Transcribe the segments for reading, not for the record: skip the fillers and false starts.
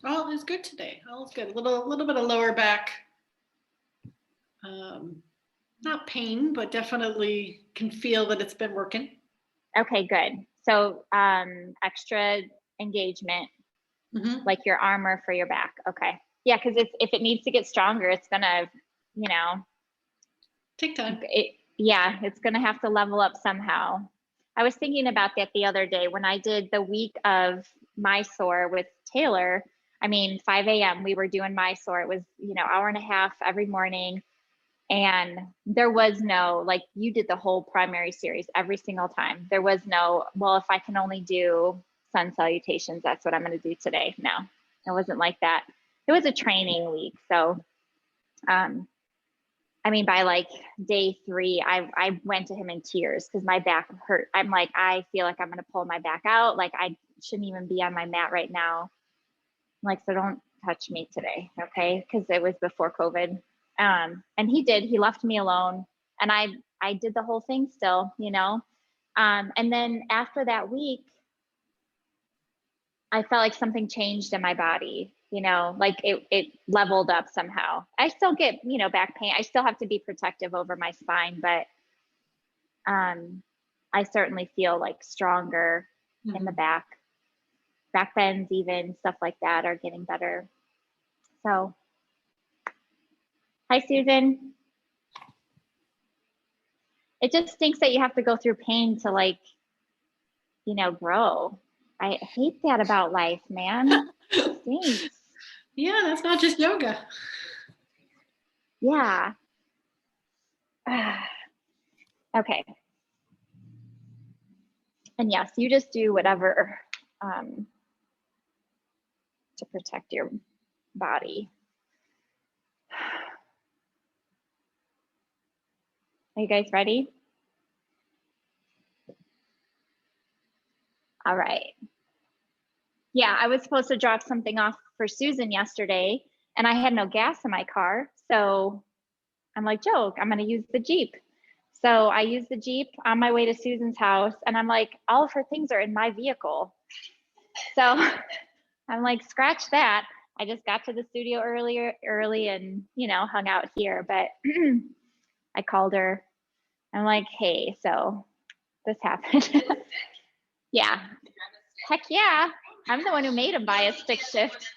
All is good today. All is good. A little bit of lower back, um, not pain, but definitely can feel that it's been working. Okay, good. So extra engagement, Mm-hmm. like your armor for your back. Okay. Yeah, because if it needs to get stronger, it's gonna, you know, Take time. yeah, it's gonna have to level up somehow. I was thinking about that the other day when I did the week of Mysore with Taylor. I mean, 5 a.m. we were doing Mysore. It was, hour and a half every morning. And there was no, like, you did the whole primary series every single time. There was no, well, if I can only do sun salutations, that's what I'm going to do today. No, it wasn't like that. It was a training week. So, um, I mean, by like day 3, I went to him in tears because my back hurt. I'm like, I feel like I'm going to pull my back out. Like, I shouldn't even be on my mat right now. I'm like, so don't touch me today. Okay. Cause it was before COVID. And he did, he left me alone, and I did the whole thing still, and then after that week, I felt like something changed in my body, like it leveled up somehow. I still get, back pain. I still have to be protective over my spine, but um, I certainly feel like stronger in the Mm-hmm. back bends, even stuff like that are getting better. So, hi, Susan. It just stinks that you have to go through pain to like, grow. I hate that about life, man. Stinks. Yeah, that's not just yoga. Yeah. Okay. And yes, you just do whatever um, to protect your body. Are you guys ready? All right. Yeah, I was supposed to drop something off for Susan yesterday, and I had no gas in my car. So I'm like, joke, I'm going to use the Jeep. So I used the Jeep on my way to Susan's house, and I'm like, all of her things are in my vehicle. So I'm like, scratch that. I just got to the studio early and, hung out here. But I called her. I'm like, hey, so this happened. Yeah. Heck yeah. I'm the one who made him buy a stick shift.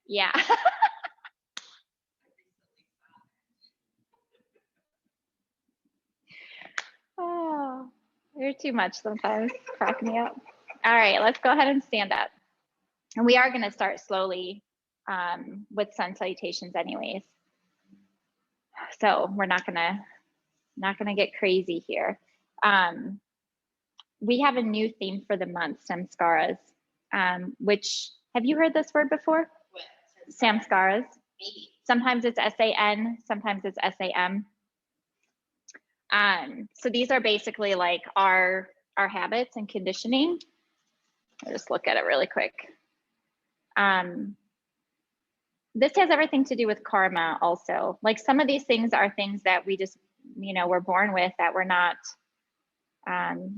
Yeah. Oh, you're too much sometimes. Crack me up. All right, let's go ahead and stand up. And we are going to start slowly with sun salutations anyways. So we're not gonna get crazy here. Um, we have a new theme for the month, samskaras, which, have you heard this word before? What? Samskaras. Maybe. Sometimes it's SAN, sometimes it's SAM. So these are basically like our habits and conditioning. I'll just look at it really quick. This has everything to do with karma also. Like, some of these things are things that we just, we're born with, that we're not,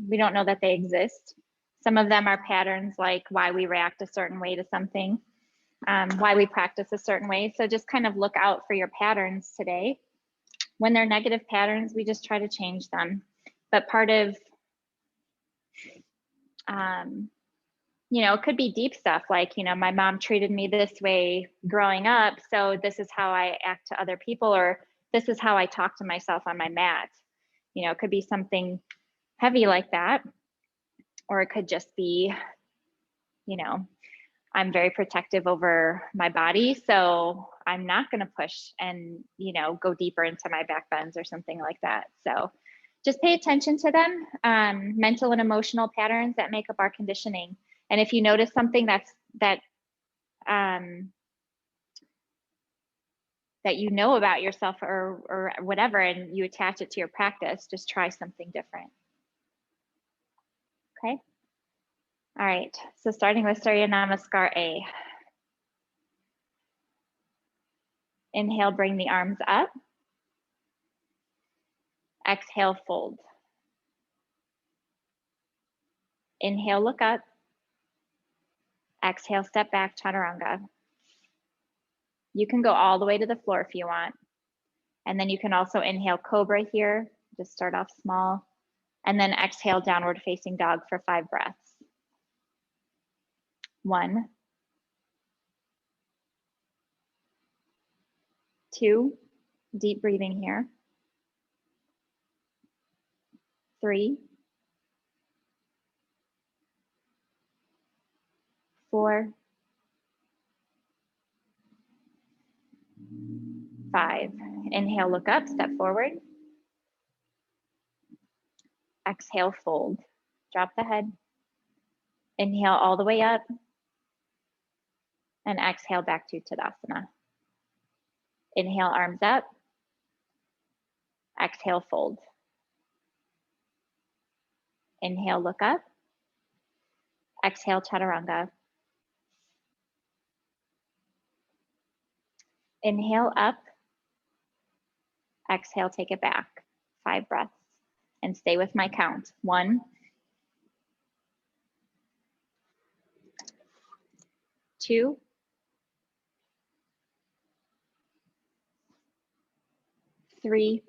we don't know that they exist. Some of them are patterns, like why we react a certain way to something, why we practice a certain way. So just kind of look out for your patterns today. When they're negative patterns, we just try to change them. But part of, it could be deep stuff like, my mom treated me this way growing up, so this is how I act to other people, or this is how I talk to myself on my mat. It could be something heavy like that, or it could just be, I'm very protective over my body, so I'm not going to push and, go deeper into my back bends or something like that. So just pay attention to them, mental and emotional patterns that make up our conditioning. And if you notice something that that you know about yourself, or whatever, and you attach it to your practice, just try something different. Okay. All right. So starting with Surya Namaskar A. Inhale, bring the arms up. Exhale, fold. Inhale, look up. Exhale, step back, chaturanga. You can go all the way to the floor if you want. And then you can also inhale cobra here. Just start off small. And then exhale, downward facing dog for 5 breaths. 1, 2, deep breathing here. 3, 4, 5. Inhale, look up, step forward. Exhale, fold. Drop the head. Inhale all the way up. And exhale back to Tadasana. Inhale, arms up. Exhale, fold. Inhale, look up. Exhale, chaturanga. Inhale up. Exhale, take it back. 5 breaths. And stay with my count. 1, 2, 3,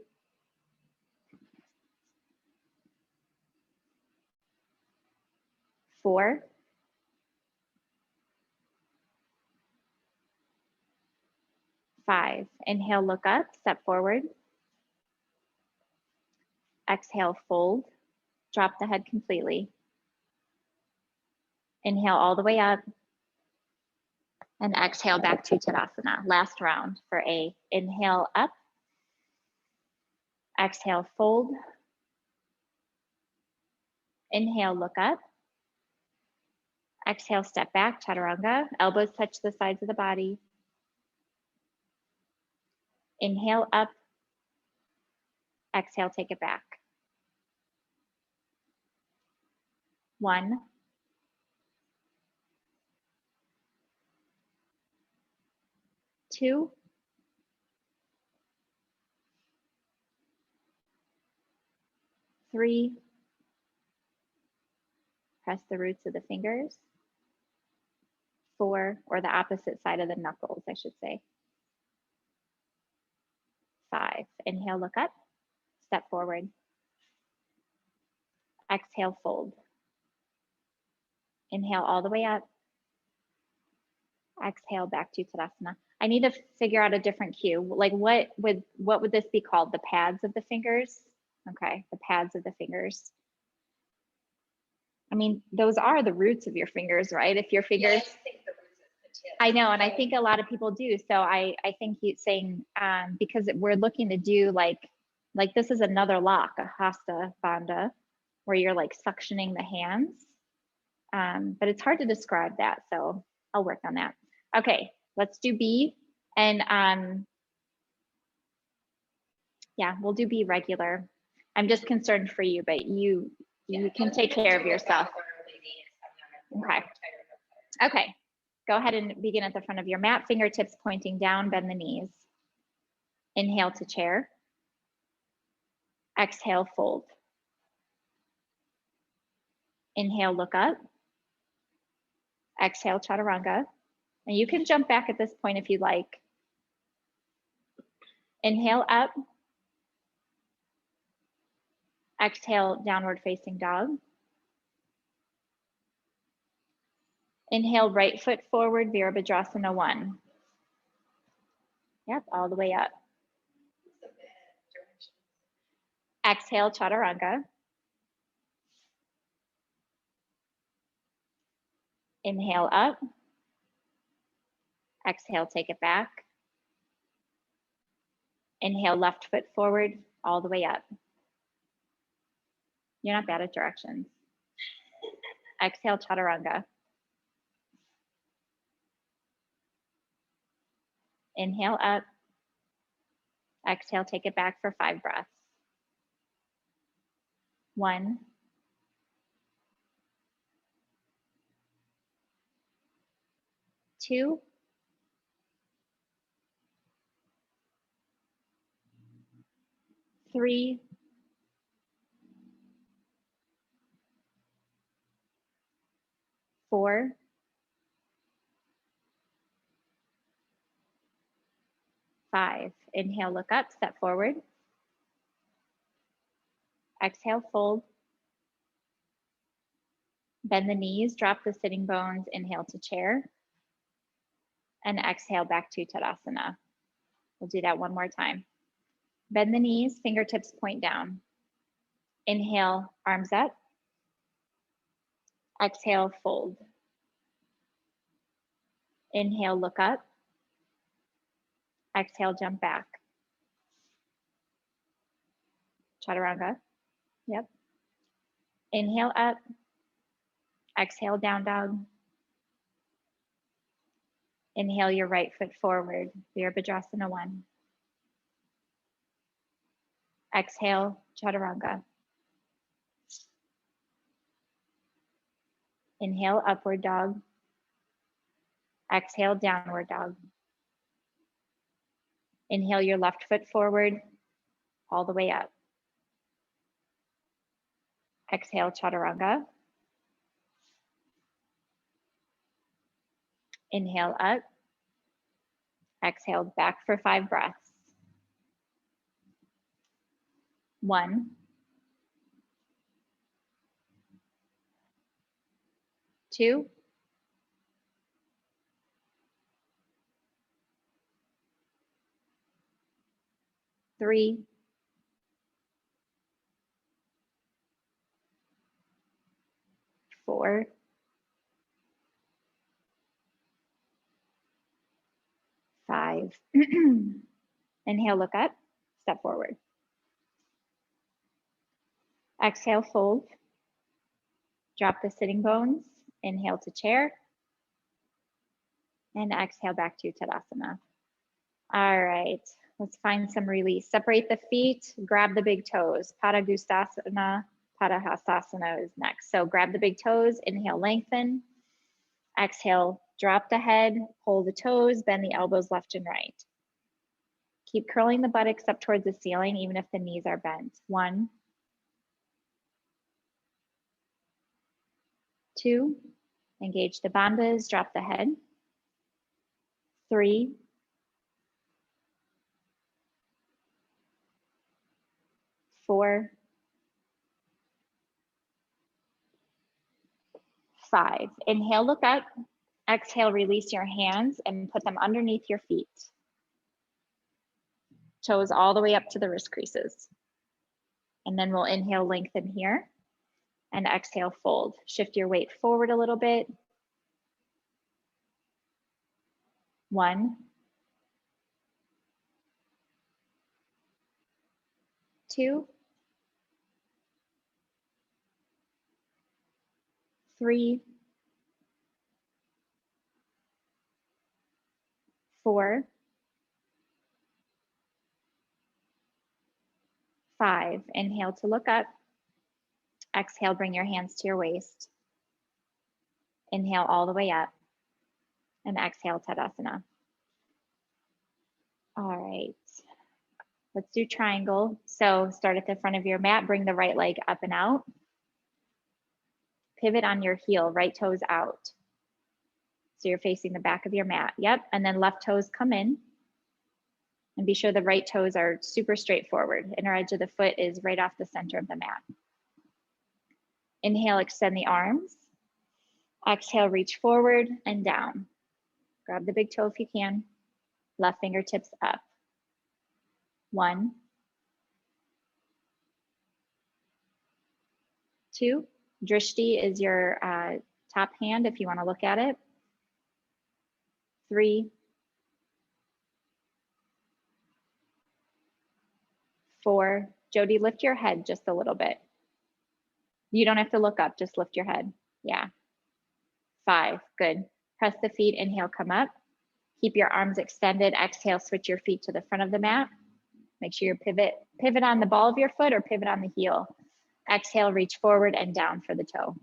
4, 5. Inhale, look up, step forward. Exhale, fold. Drop the head completely. Inhale all the way up. And exhale back to Tadasana. Last round for a inhale up. Exhale, fold. Inhale, look up. Exhale, step back, chaturanga. Elbows touch the sides of the body. Inhale up. Exhale, take it back. 1, 2, 3. Press the roots of the fingers. 4, or the opposite side of the knuckles, I should say. 5. Inhale, look up. Step forward. Exhale, fold. Inhale all the way up. Exhale back to Tadasana. I need to figure out a different cue. Like what would this be called? The pads of the fingers? Okay, the pads of the fingers. I mean, those are the roots of your fingers, right? If your fingers, Yeah, I just think the roots of the tip. I know, and I think a lot of people do. So I think he's saying because we're looking to do like this is another lock, a Hasta Bandha, where you're like suctioning the hands. But it's hard to describe that, so I'll work on that. Okay, let's do B, and yeah, we'll do B regular. I'm just concerned for you, but you can take care of yourself. Okay. Okay, go ahead and begin at the front of your mat, fingertips pointing down, bend the knees. Inhale to chair. Exhale, fold. Inhale, look up. Exhale, chaturanga. And you can jump back at this point if you like. Inhale up. Exhale, downward facing dog. Inhale, right foot forward, Virabhadrasana 1. Yep, all the way up. Exhale, chaturanga. Inhale up. Exhale, take it back. Inhale, left foot forward, all the way up. You're not bad at directions. Exhale, chaturanga. Inhale up. Exhale, take it back for 5 breaths. 1, 2, 3, 4, 5. Inhale, look up, step forward. Exhale, fold. Bend the knees, drop the sitting bones, inhale to chair. And exhale back to Tadasana. We'll do that one more time. Bend the knees, fingertips point down. Inhale, arms up. Exhale, fold. Inhale, look up. Exhale, jump back. Chaturanga. Yep. Inhale up. Exhale, down dog. Inhale your right foot forward, Virabhadrasana 1. Exhale, Chaturanga. Inhale, upward dog. Exhale, downward dog. Inhale your left foot forward, all the way up. Exhale, Chaturanga. Inhale up. Exhale back for 5 breaths. 1. 2. 3. 4. 5. Inhale, look up, step forward. Exhale, fold. Drop the sitting bones. Inhale to chair. And exhale back to Tadasana. All right, let's find some release. Separate the feet, grab the big toes. Padangusthasana, Padahastasana is next. So grab the big toes, inhale, lengthen. Exhale, drop the head, pull the toes, bend the elbows left and right. Keep curling the buttocks up towards the ceiling, even if the knees are bent. 1, 2, engage the bandhas, drop the head. 3, 4, 5. Inhale, look up. Exhale, release your hands and put them underneath your feet. Toes all the way up to the wrist creases. And then we'll inhale, lengthen here. And exhale, fold. Shift your weight forward a little bit. 1, 2, 3, 4, 5. Inhale to look up. Exhale, bring your hands to your waist. Inhale all the way up. And exhale, Tadasana. All right. Let's do triangle. So start at the front of your mat, bring the right leg up and out. Pivot on your heel, right toes out. So you're facing the back of your mat. Yep, and then left toes come in. And be sure the right toes are super straightforward. Inner edge of the foot is right off the center of the mat. Inhale, extend the arms. Exhale, reach forward and down. Grab the big toe if you can. Left fingertips up. 1, 2. Drishti is your top hand if you want to look at it. 3, 4. Jody, lift your head just a little bit. You don't have to look up, just lift your head. Yeah. 5, good. Press the feet, inhale, come up. Keep your arms extended. Exhale, switch your feet to the front of the mat. Make sure you pivot on the ball of your foot or pivot on the heel. Exhale, reach forward and down for the toe.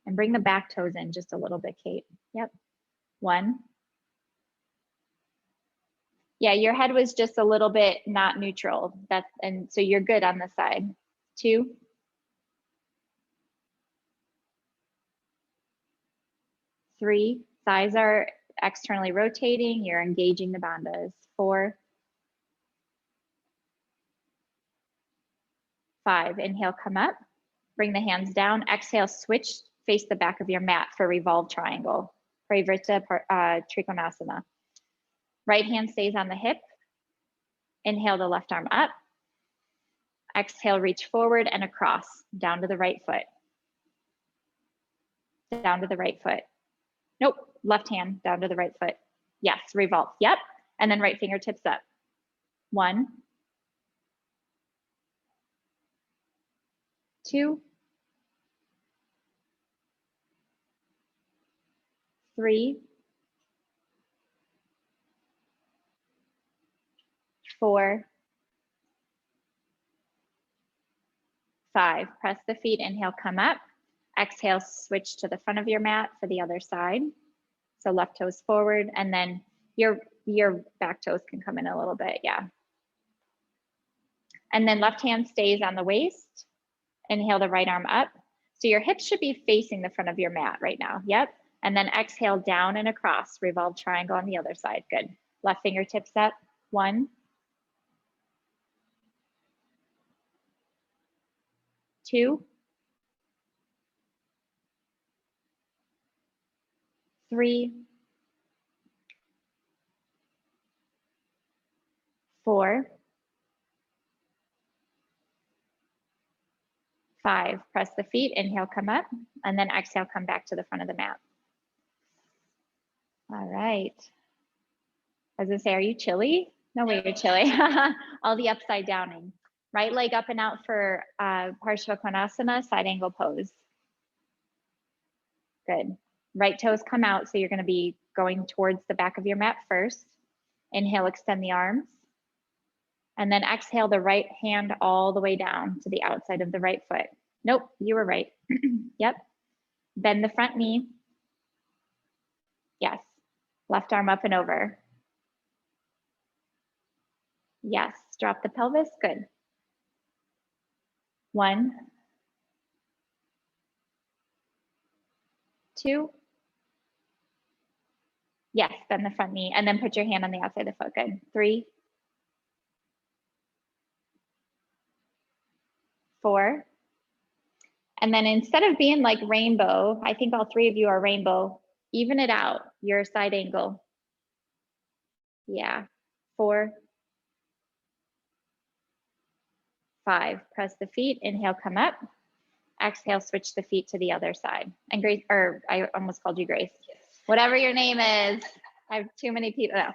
And bring the back toes in just a little bit, Kate. Yep. 1. Yeah, your head was just a little bit not neutral. And so you're good on this side. 2. 3. Thighs are externally rotating, you're engaging the bandhas. 4, 5, inhale, come up, bring the hands down, exhale, switch, face the back of your mat for revolve triangle, Parivrtta Trikonasana. Right hand stays on the hip, inhale the left arm up, exhale, reach forward and across, down to the right foot, down to the right foot. Nope, left hand down to the right foot. Yes, revolve, yep, and then right fingertips up. 1, 2, 3, 4, 5. Press the feet, inhale, come up. Exhale, switch to the front of your mat for the other side. So left toes forward, and then your back toes can come in a little bit, yeah. And then left hand stays on the waist. Inhale the right arm up. So your hips should be facing the front of your mat right now, yep. And then exhale down and across, revolve triangle on the other side, good. Left fingertips up, 1, 2, 3, 4, 5. Press the feet, inhale, come up, and then exhale, come back to the front of the mat. All right. I was gonna say, are you chilly? No way you're chilly. All the upside downing. Right leg up and out for Parsva Konasana, side angle pose. Good. Right toes come out, so you're gonna be going towards the back of your mat first. Inhale, extend the arms. And then exhale the right hand all the way down to the outside of the right foot. Nope, you were right. Yep. Bend the front knee. Yes. Left arm up and over. Yes. Drop the pelvis. Good. 1, 2. Yes. Bend the front knee and then put your hand on the outside of the foot. Good. 3, 4. And then instead of being like rainbow, I think all 3 of you are rainbow, even it out, your side angle. Yeah, 4, 5, press the feet, inhale, come up. Exhale, switch the feet to the other side. And Grace, or I almost called you Grace. Whatever your name is, I have too many people. No.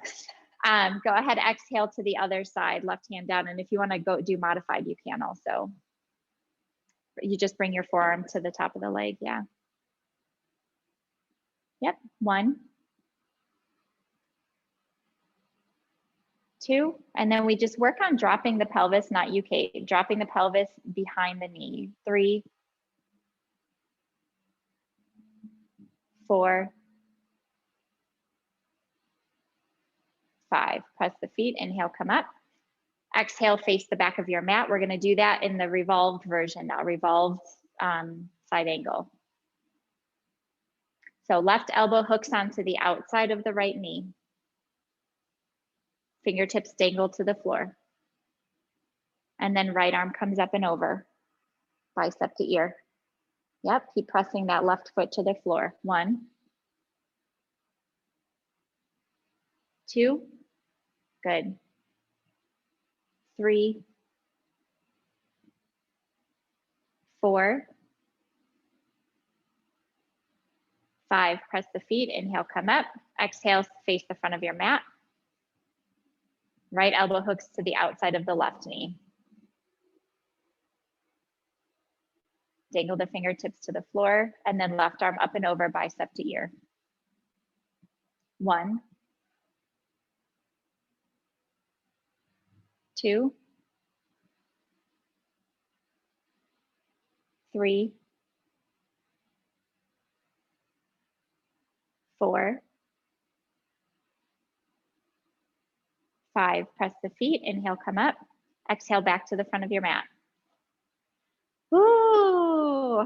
Go ahead, exhale to the other side, left hand down. And if you wanna go do modified, you can also. You just bring your forearm to the top of the leg, yeah. Yep, 1, 2, and then we just work on dropping the pelvis, not UK, dropping the pelvis behind the knee. 3, 4, 5. Press the feet, inhale, come up. Exhale, face the back of your mat. We're gonna do that in the revolved version now, revolved side angle. So left elbow hooks onto the outside of the right knee. Fingertips dangle to the floor. And then right arm comes up and over, bicep to ear. Yep, keep pressing that left foot to the floor. 1, 2, good. 3, 4, 5, press the feet, inhale, come up. Exhale, face the front of your mat. Right elbow hooks to the outside of the left knee. Dangle the fingertips to the floor, and then left arm up and over, bicep to ear. 1, 2, 3, 4, 5. Press the feet, inhale, come up. Exhale, back to the front of your mat. Ooh,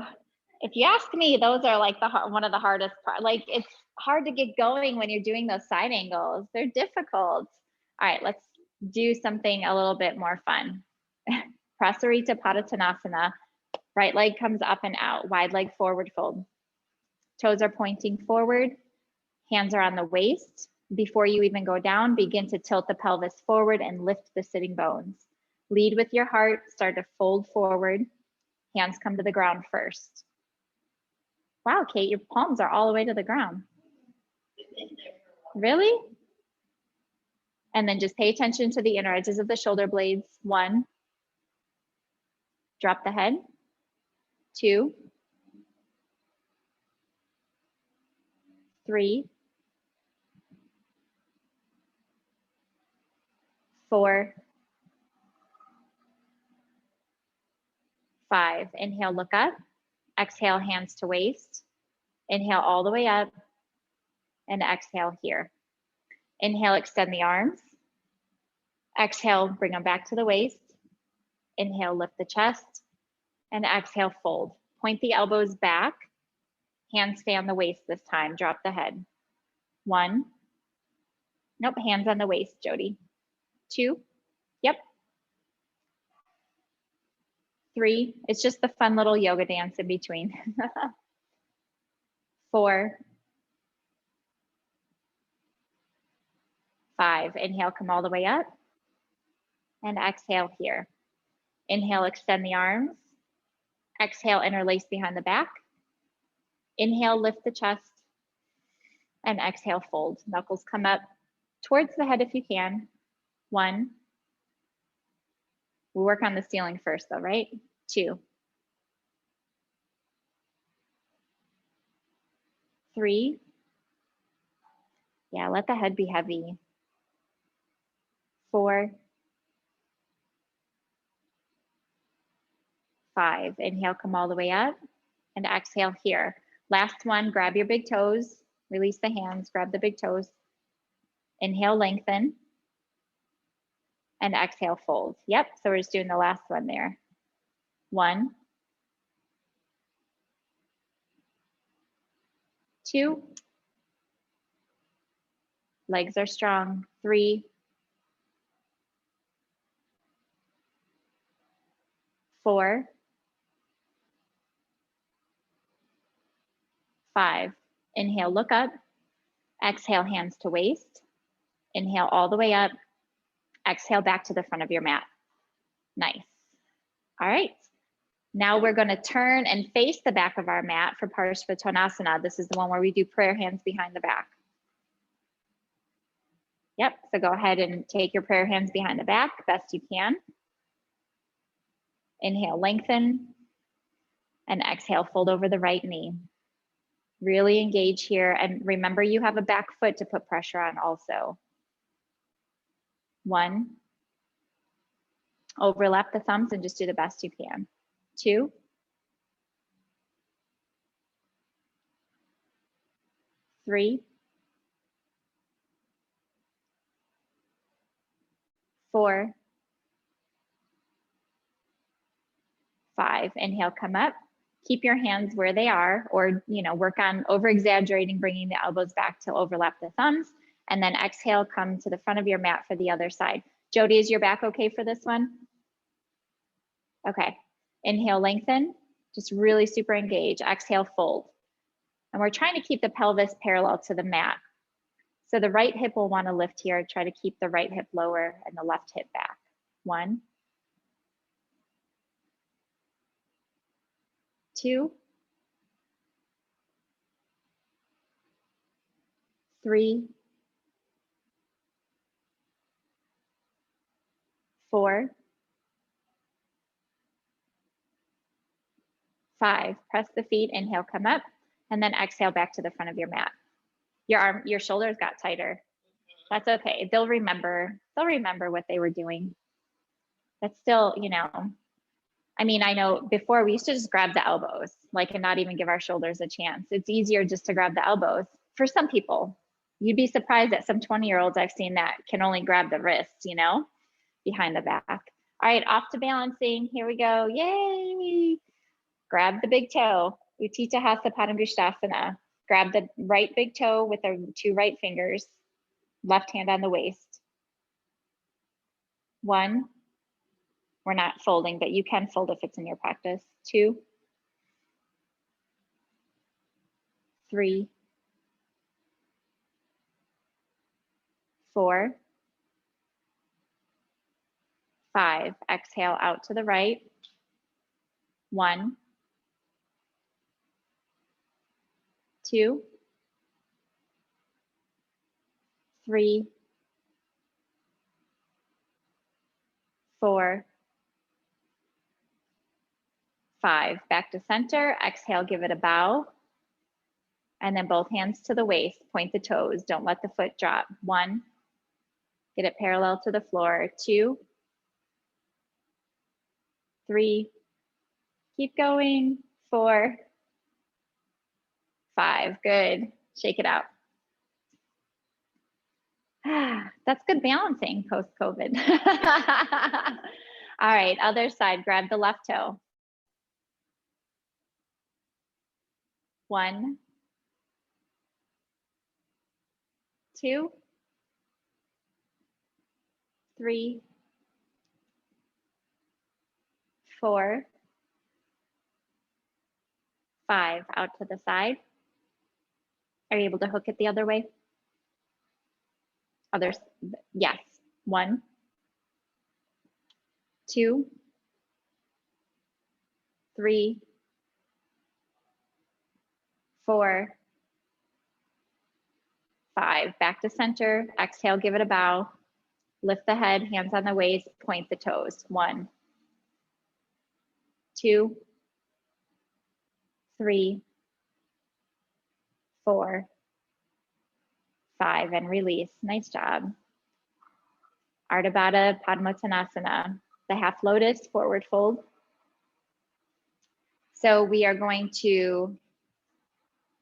If you ask me, those are like one of the hardest part. Like it's hard to get going when you're doing those side angles. They're difficult. All right, let's do something a little bit more fun. Prasarita Padottanasana. Right leg comes up and out, wide leg forward fold. Toes are pointing forward, hands are on the waist. Before you even go down, begin to tilt the pelvis forward and lift the sitting bones. Lead with your heart, start to fold forward. Hands come to the ground first. Wow, Kate, your palms are all the way to the ground. Really? And then just pay attention to the inner edges of the shoulder blades. 1, drop the head. 2, 3, 4, 5. Inhale, look up. Exhale, hands to waist. Inhale all the way up. And exhale here. Inhale, extend the arms. Exhale, bring them back to the waist. Inhale, lift the chest. And exhale, fold. Point the elbows back. Hands stay on the waist this time. Drop the head. 1. Nope, hands on the waist, Jody. 2. Yep. 3. It's just the fun little yoga dance in between. 4. 5. Inhale, come all the way up. And exhale here. Inhale, extend the arms. Exhale, interlace behind the back. Inhale, lift the chest. And exhale, fold. Knuckles come up towards the head if you can. 1. We'll work on the ceiling first though, right? 2. 3. Yeah, let the head be heavy. 4. 5. Inhale, come all the way up. And exhale here. Last one, grab your big toes. Release the hands, grab the big toes. Inhale, lengthen. And exhale, fold. Yep, so we're just doing the last one there. 1. 2. Legs are strong. 3. 4. 5. Inhale, look up. Exhale, hands to waist. Inhale all the way up. Exhale back to the front of your mat. Nice. All right. Now we're going to turn and face the back of our mat for Parshvottanasana. This is the one where we do prayer hands behind the back. Yep, so go ahead and take your prayer hands behind the back, best you can. Inhale, lengthen. And exhale, fold over the right knee. Really engage here. And remember, you have a back foot to put pressure on also. 1. Overlap the thumbs and just do the best you can. 2. 3. 4. 5. Inhale, come up. Keep your hands where they are, or work on over-exaggerating, bringing the elbows back to overlap the thumbs. And then exhale, come to the front of your mat for the other side. Jody, is your back okay for this one? Okay. Inhale, lengthen. Just really super engage. Exhale, fold. And we're trying to keep the pelvis parallel to the mat. So the right hip will want to lift here. Try to keep the right hip lower and the left hip back. 1. 2. 3. 4. 5. Press the feet, inhale, come up, and then exhale back to the front of your mat. Your shoulders got tighter. That's okay. They'll remember what they were doing. That's still, I mean, I know before we used to just grab the elbows, and not even give our shoulders a chance. It's easier just to grab the elbows. For some people, you'd be surprised that some 20-year-olds I've seen that can only grab the wrists, behind the back. All right, off to balancing. Here we go. Yay! Grab the big toe. Utthita Hatha Padangusthasana. Grab the right big toe with the 2 right fingers, left hand on the waist. 1, we're not folding, but you can fold if it's in your practice. 2, 3, 4, 5. Exhale out to the right. 1, 2, 3, 4, 5. Back to center. Exhale, give it a bow. And then both hands to the waist. Point the toes. Don't let the foot drop. 1, get it parallel to the floor. 2, 3, keep going. 4, 5. Good. Shake it out. That's good balancing post-COVID. All right, other side, grab the left toe. 1, 2, 3, 4, 5. Out to the side. Are you able to hook it the other way? Others, yes. 1, 2, 3, 4, 5. Back to center. Exhale, give it a bow. Lift the head, hands on the waist, point the toes. 1, 2, 3, 4, 5, and release. Nice job. Ardha Baddha Padmottanasana, the half lotus forward fold. So we are going to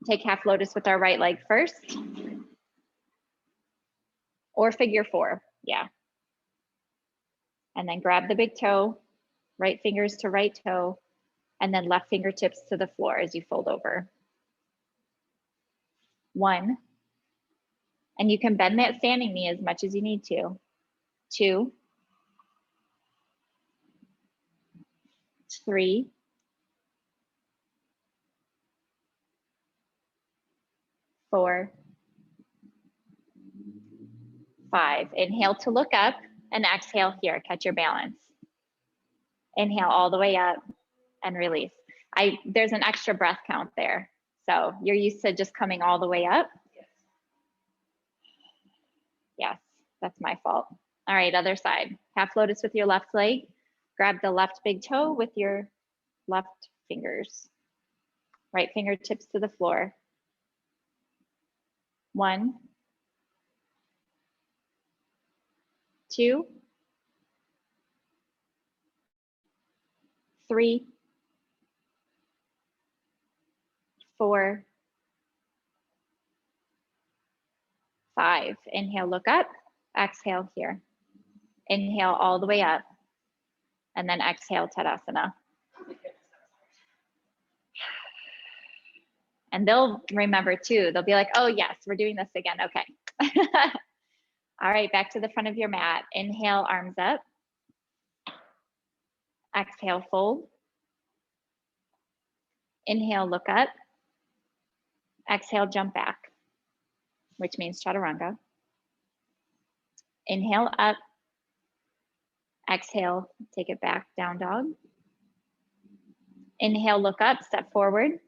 take half lotus with our right leg first, or figure 4, yeah. And then grab the big toe, right fingers to right toe, and then left fingertips to the floor as you fold over. 1, and you can bend that standing knee as much as you need to. 2, 3, 4, 5. Inhale to look up and exhale here, catch your balance. Inhale all the way up and release. There's an extra breath count there. So you're used to just coming all the way up. Yes, that's my fault. All right, other side. Half lotus with your left leg. Grab the left big toe with your left fingers. Right fingertips to the floor. 1, 2, 3, 4, 5. Inhale, look up. Exhale here. Inhale all the way up. And then exhale, Tadasana. And they'll remember too. They'll be like, oh yes, we're doing this again. Okay. All right, back to the front of your mat. Inhale, arms up. Exhale, fold. Inhale, look up. Exhale, jump back, which means chaturanga. Inhale, up. Exhale, take it back, down dog. Inhale, look up, step forward.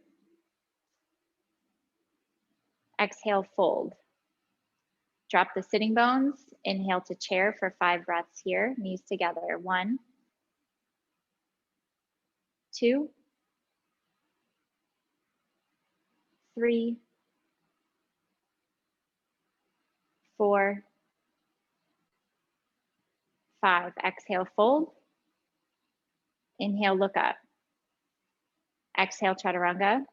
Exhale, fold. Drop the sitting bones. Inhale to chair for 5 breaths here, knees together. 1, 2, 3, 4, 5. Exhale, fold. Inhale, look up. Exhale, chaturanga.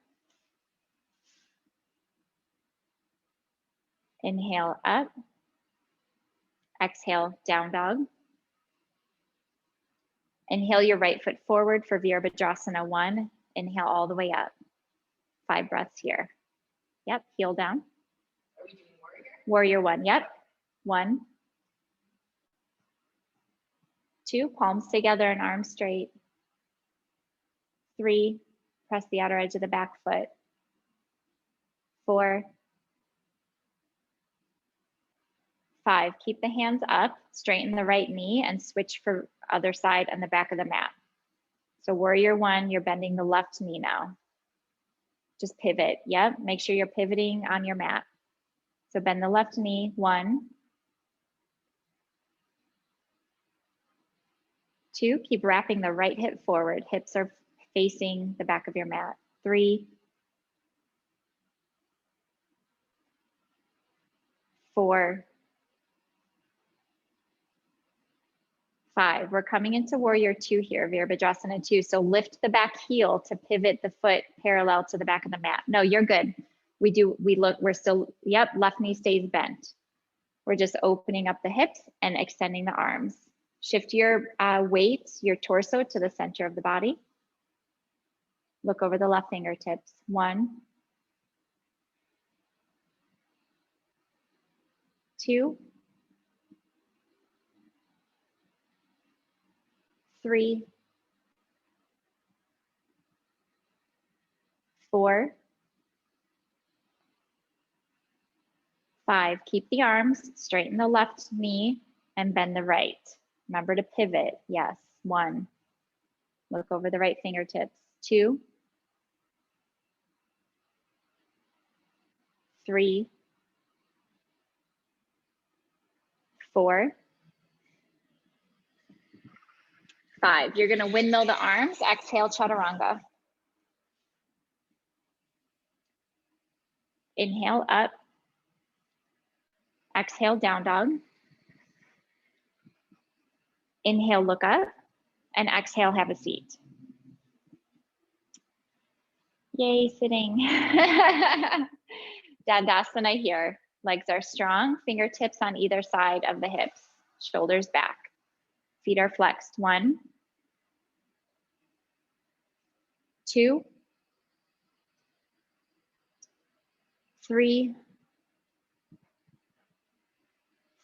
Inhale, up. Exhale, down dog. Inhale your right foot forward for Virabhadrasana 1. Inhale all the way up. 5 breaths here. Yep, heel down. Are we doing warrior? Warrior 1, yep. 1, 2, palms together and arms straight. 3, press the outer edge of the back foot. 4, 5, keep the hands up, straighten the right knee and switch for other side on the back of the mat. So warrior 1, you're bending the left knee now. Just pivot, yep, make sure you're pivoting on your mat. So bend the left knee, 1, 2, keep wrapping the right hip forward. Hips are facing the back of your mat. 3, 4, 5. We're coming into warrior 2 here, Virabhadrasana 2. So lift the back heel to pivot the foot parallel to the back of the mat. No, you're good. We're still, yep, left knee stays bent. We're just opening up the hips and extending the arms. Shift your weight, your torso to the center of the body. Look over the left fingertips. 1, 2, 3, 4, 5. Keep the arms, straighten the left knee and bend the right. Remember to pivot. Yes. 1. Look over the right fingertips. 2, 3, 4, 5. You're going to windmill the arms. Exhale, chaturanga. Inhale up. Exhale, down dog. Inhale, look up. And exhale, have a seat. Yay, sitting. Dandasana here. Legs are strong, fingertips on either side of the hips, shoulders back. Feet are flexed. 1, 2, 3,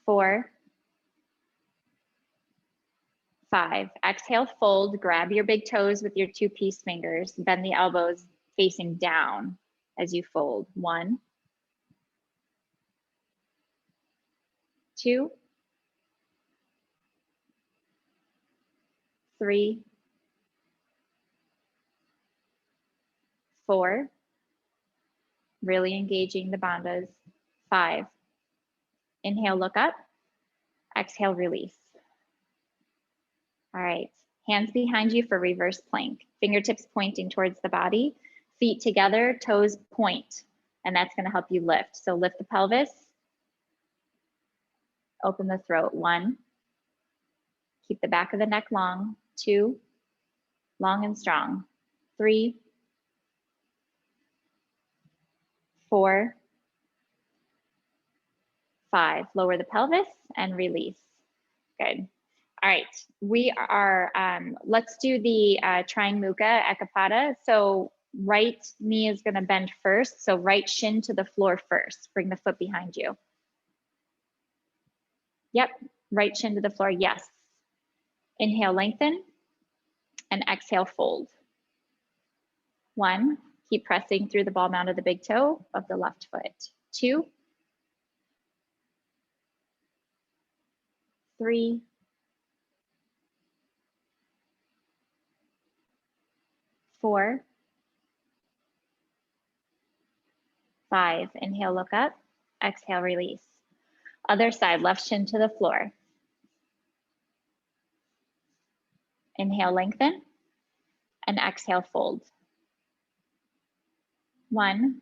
4, 5. Exhale, fold, grab your big toes with your 2-piece fingers, bend the elbows facing down as you fold. 1, 2, 3, 4, really engaging the bandhas. 5. Inhale, look up. Exhale, release. All right, hands behind you for reverse plank. Fingertips pointing towards the body, feet together, toes point, and that's going to help you lift. So lift the pelvis, open the throat. 1, keep the back of the neck long. 2, long and strong. 3, 4, 5. Lower the pelvis and release. Good. All right, we are, let's do the Triangmuka Ekapada. So right knee is gonna bend first. So right shin to the floor first. Bring the foot behind you. Yep, right shin to the floor, yes. Inhale, lengthen, and exhale, fold. 1, keep pressing through the ball mound of the big toe of the left foot. 2, 3, 4, 5. Inhale, look up. Exhale, release. Other side, left shin to the floor. Inhale, lengthen, and exhale, fold. 1,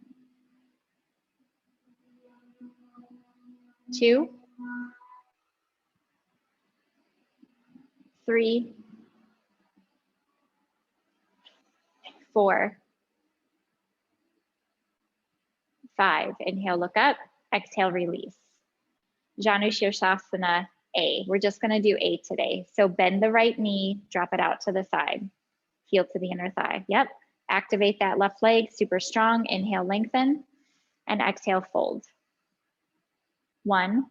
2, 3, 4, 5. Inhale, look up. Exhale, release. Janu Shirshasana A. We're just going to do A today. So bend the right knee, drop it out to the side. Heel to the inner thigh. Yep. Activate that left leg, super strong. Inhale, lengthen, and exhale, fold. 1,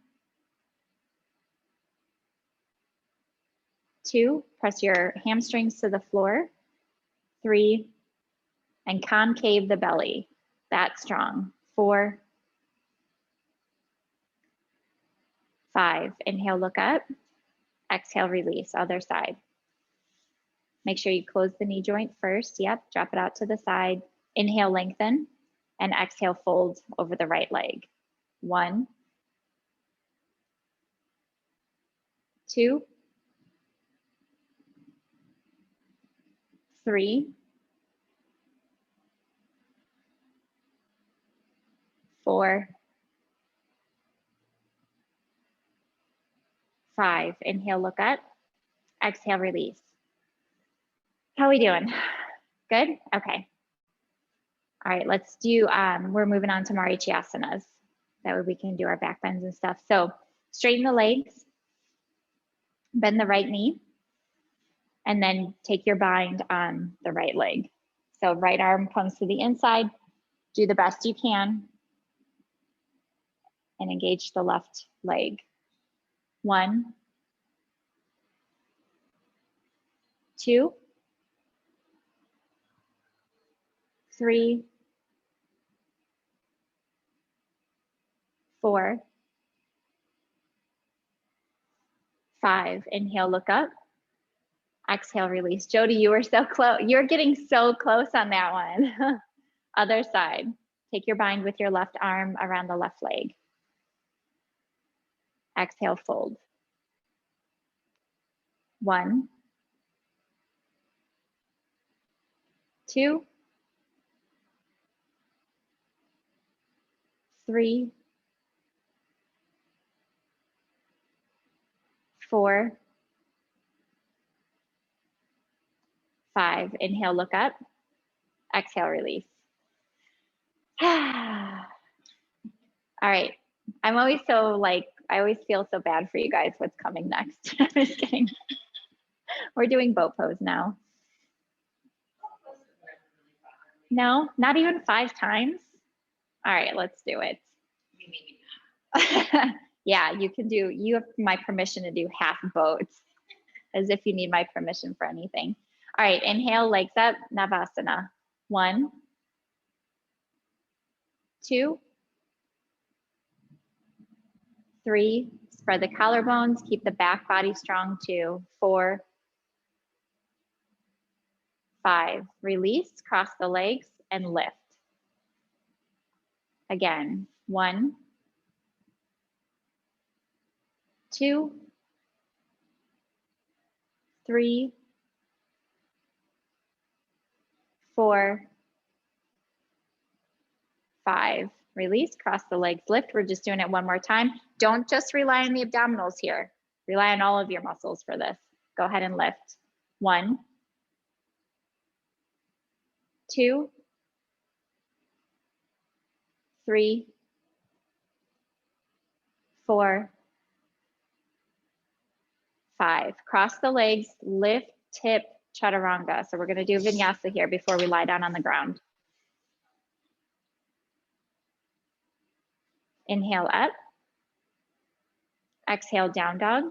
2, press your hamstrings to the floor. 3, and concave the belly. That's strong. 4, 5, inhale, look up. Exhale, release, other side. Make sure you close the knee joint first. Yep, drop it out to the side. Inhale, lengthen, and exhale, fold over the right leg. 1, 2, 3, 4, 5. Inhale, look up. Exhale, release. How are we doing? Good? Okay. All right, let's do, we're moving on to Marichasanas. That way we can do our back bends and stuff. So straighten the legs, bend the right knee, and then take your bind on the right leg. So right arm comes to the inside, do the best you can, and engage the left leg. 1, 2, 3, 4, 5. Inhale, look up. Exhale, release. Jody, you were so close. You're getting so close on that one. Other side. Take your bind with your left arm around the left leg. Exhale, fold. 1, 2, 3, 4, 5. Inhale, look up. Exhale, release. All right. I'm always so like, I always feel so bad for you guys what's coming next. I'm just kidding. We're doing boat pose now. No, not even 5 times. All right, let's do it. Yeah, you can do, you have my permission to do half boats, as if you need my permission for anything. All right, inhale, legs up, Navasana. 1, 2, 3, spread the collarbones, keep the back body strong. 2, 4, 5, release, cross the legs and lift. Again, 1, 2, 3, 4, 5, release, cross the legs, lift. We're just doing it one more time. Don't just rely on the abdominals here. Rely on all of your muscles for this. Go ahead and lift. 1, 2, 3, 4, 5. Cross the legs, lift, tip, chaturanga. So we're going to do vinyasa here before we lie down on the ground. Inhale up. Exhale, down dog.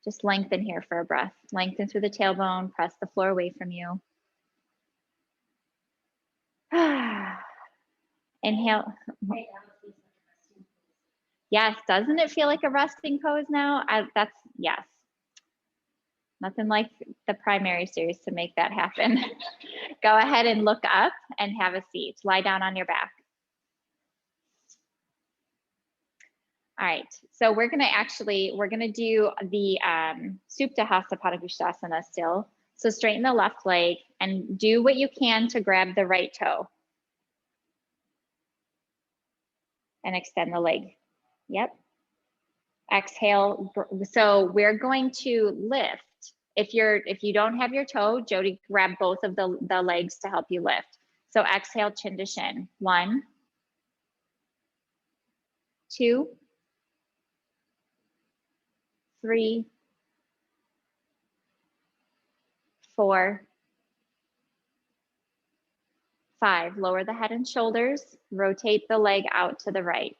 Just lengthen here for a breath. Lengthen through the tailbone, press the floor away from you. Inhale. Yes, doesn't it feel like a resting pose now? That's, yes. Nothing like the primary series to make that happen. Go ahead and look up and have a seat. Lie down on your back. All right, so we're gonna do the Supta Hasta Padangusthasana still. So straighten the left leg and do what you can to grab the right toe. And extend the leg. Yep. Exhale. So we're going to lift. If you don't have your toe, Jody, grab both of the legs to help you lift. So exhale, chin to shin. 1, 2, 3, 4, 5, lower the head and shoulders, rotate the leg out to the right.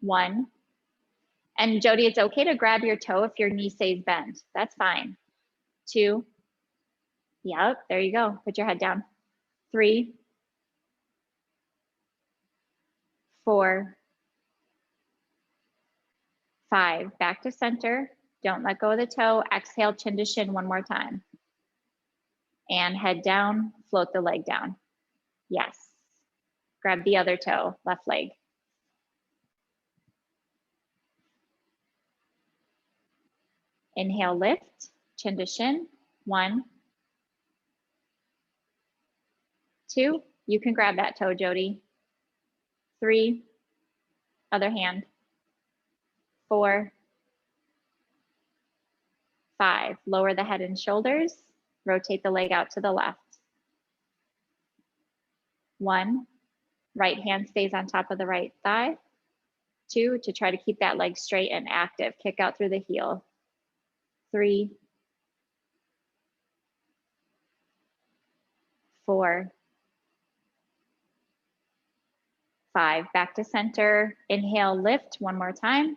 1, and Jody, it's okay to grab your toe if your knee stays bent. That's fine. 2, yep, there you go. Put your head down. 3, 4, 5, back to center. Don't let go of the toe. Exhale, chin to shin one more time. And head down, float the leg down. Yes. Grab the other toe, left leg. Inhale, lift, chin to shin. 1, 2, you can grab that toe, Jody. 3, other hand. 4, 5, lower the head and shoulders, rotate the leg out to the left. 1, right hand stays on top of the right thigh. 2, to try to keep that leg straight and active, kick out through the heel. 3, 4, 5, back to center. Inhale, lift one more time,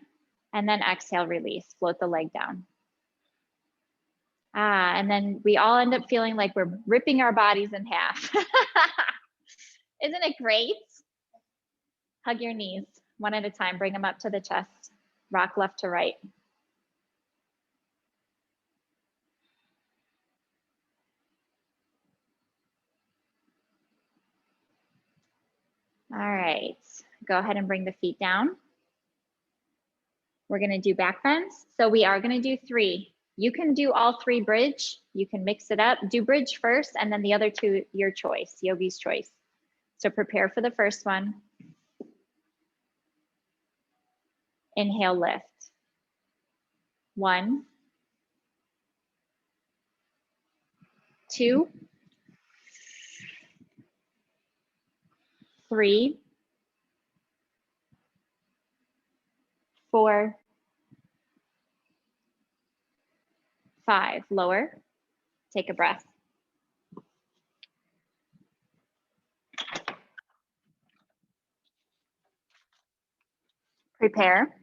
and then exhale, release, float the leg down. And then we all end up feeling like we're ripping our bodies in half. Isn't it great? Hug your knees one at a time, bring them up to the chest, rock left to right. All right, go ahead and bring the feet down. We're gonna do back bends. So we are gonna do 3. You can do all 3 bridge. You can mix it up. Do bridge first and then the other 2, your choice, yogi's choice. So prepare for the first one. Inhale, lift. 1, 2, 3, 4, 5. Lower. Take a breath. Prepare.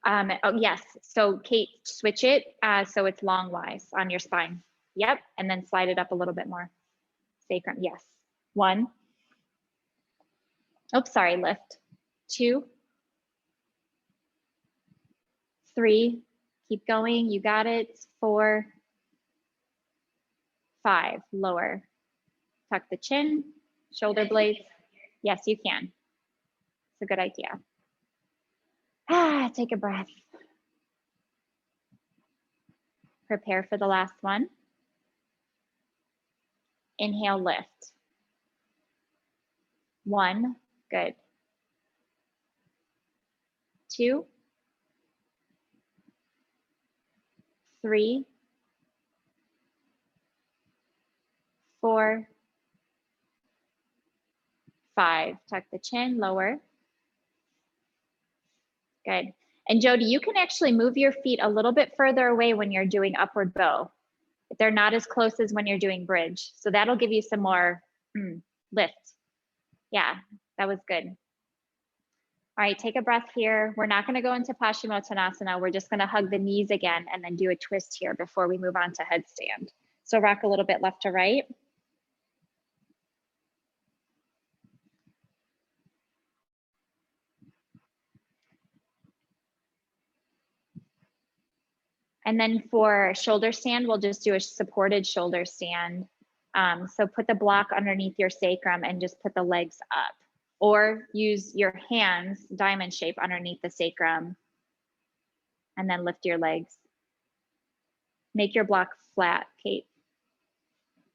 Oh, yes. So Kate, switch it so it's longwise on your spine. Yep. And then slide it up a little bit more. Sacrum. Yes. 1. Oops, sorry. Lift. 2, 3. Keep going. You got it. 4, 5. Lower. Tuck the chin, shoulder blades. Yes, you can. It's a good idea. Take a breath. Prepare for the last one. Inhale, lift. 1, good. 2, 3, 4, 5. Tuck the chin, lower. Good. And Jody, you can actually move your feet a little bit further away when you're doing upward bow. They're not as close as when you're doing bridge. So that'll give you some more lift. Yeah, that was good. All right, take a breath here. We're not gonna go into Paschimottanasana. We're just gonna hug the knees again and then do a twist here before we move on to headstand. So rock a little bit left to right. And then for shoulder stand, we'll just do a supported shoulder stand. So put the block underneath your sacrum and just put the legs up. Or use your hands, diamond shape, underneath the sacrum. And then lift your legs. Make your block flat, Kate.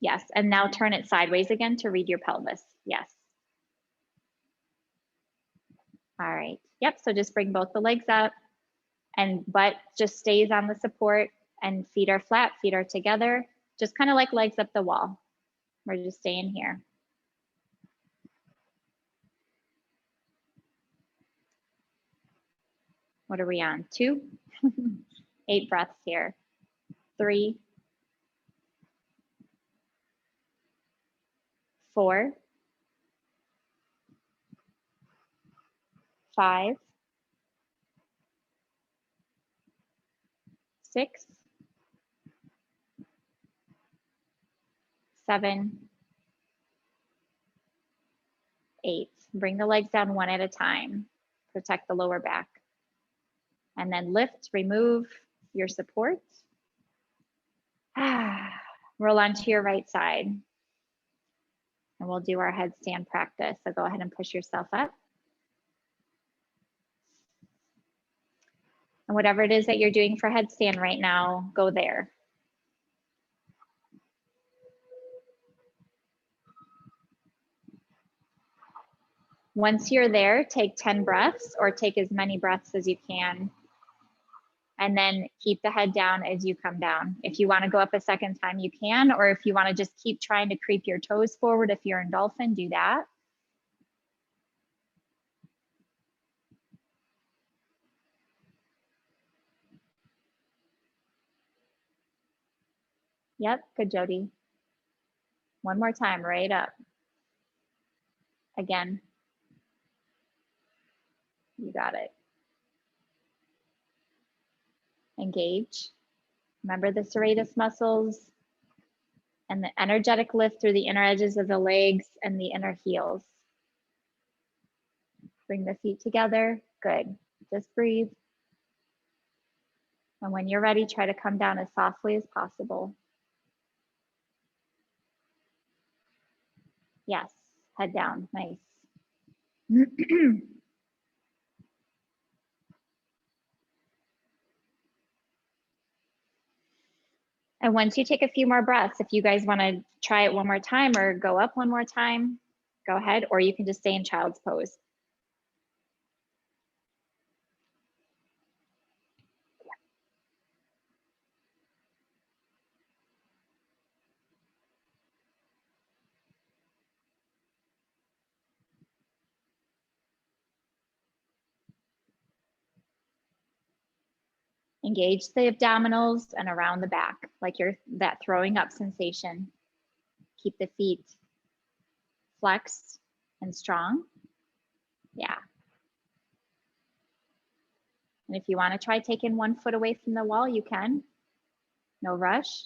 Yes, and now turn it sideways again to read your pelvis. Yes. All right, yep, so just bring both the legs up and butt just stays on the support and feet are flat, feet are together. Just kind of like legs up the wall. We're just staying here. What are we on? 2? 8 breaths here. 3, 4, 5, 6, 7, 8. Bring the legs down one at a time. Protect the lower back. And then lift, remove your support. Roll onto your right side. And we'll do our headstand practice. So go ahead and push yourself up. And whatever it is that you're doing for headstand right now, go there. Once you're there, take 10 breaths or take as many breaths as you can. And then keep the head down as you come down. If you want to go up a second time, you can, or if you want to just keep trying to creep your toes forward, if you're in dolphin, do that. Yep, good, Jody. One more time, right up. Again. You got it. Engage. Remember the serratus muscles and the energetic lift through the inner edges of the legs and the inner heels. Bring the feet together. Good. Just breathe. And when you're ready, try to come down as softly as possible. Yes, head down. Nice. And once you take a few more breaths, if you guys want to try it one more time or go up one more time, go ahead, or you can just stay in child's pose. Engage the abdominals and around the back, like that throwing up sensation. Keep the feet flexed and strong. Yeah. And if you want to try taking one foot away from the wall, you can. No rush.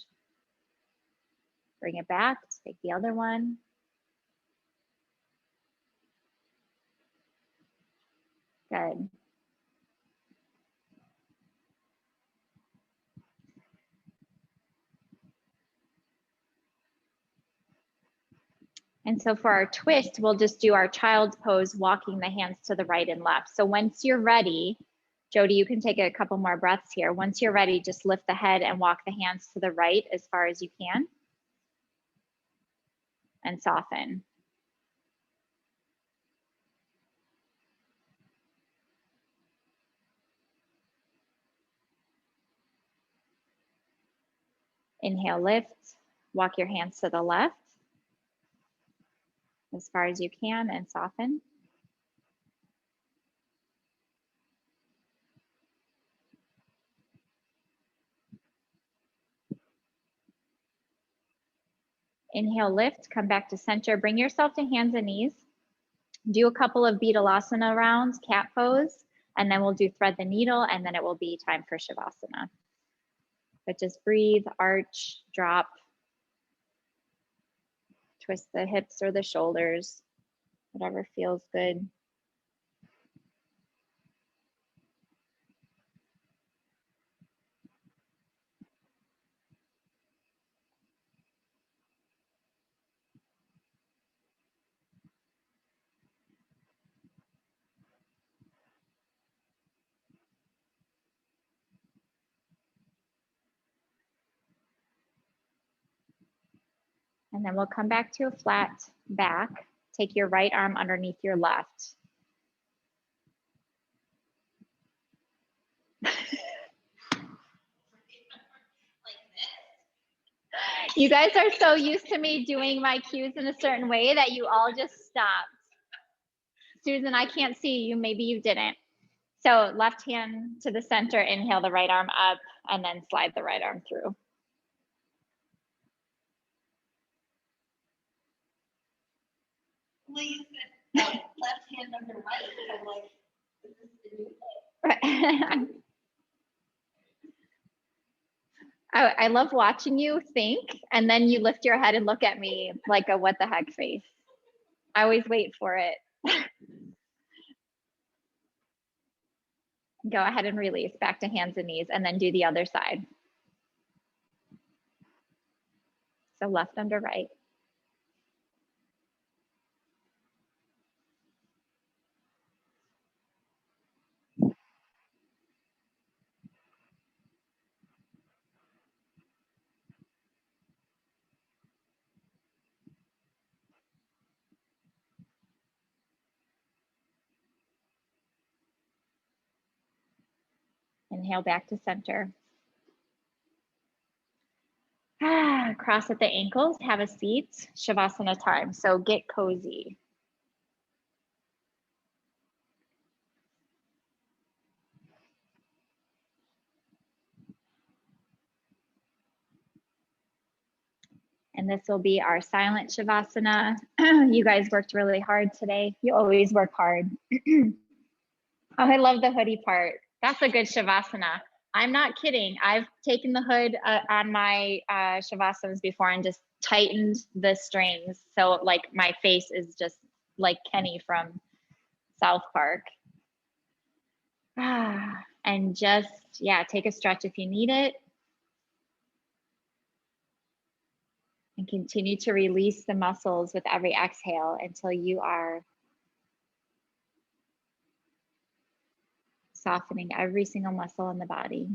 Bring it back, take the other one. Good. And so for our twist, we'll just do our child's pose, walking the hands to the right and left. So once you're ready, Jody, you can take a couple more breaths here. Once you're ready, just lift the head and walk the hands to the right as far as you can. And soften. Inhale, lift, walk your hands to the left as far as you can and soften. Inhale, lift, come back to center. Bring yourself to hands and knees. Do a couple of Beetalasana rounds, cat pose, and then we'll do thread the needle, and then it will be time for Shavasana. But just breathe, arch, drop, twist the hips or the shoulders, whatever feels good. And then we'll come back to a flat back. Take your right arm underneath your left. You guys are so used to me doing my cues in a certain way that you all just stopped. Susan, I can't see you. Maybe you didn't. So left hand to the center, inhale the right arm up, and then slide the right arm through. Well, you said left hand under right. I'm like, is this the new thing? I love watching you think, and then you lift your head and look at me like a what the heck face. I always wait for it. Go ahead and release back to hands and knees, and then do the other side. So left under right. Inhale back to center. Cross at the ankles, have a seat, Shavasana time. So get cozy. And this will be our silent Shavasana. You guys worked really hard today. You always work hard. Oh, I love the hoodie part. That's a good Shavasana. I'm not kidding. I've taken the hood on my Shavasanas before and just tightened the strings. So like my face is just like Kenny from South Park. And just, yeah, take a stretch if you need it. And continue to release the muscles with every exhale until you are softening every single muscle in the body.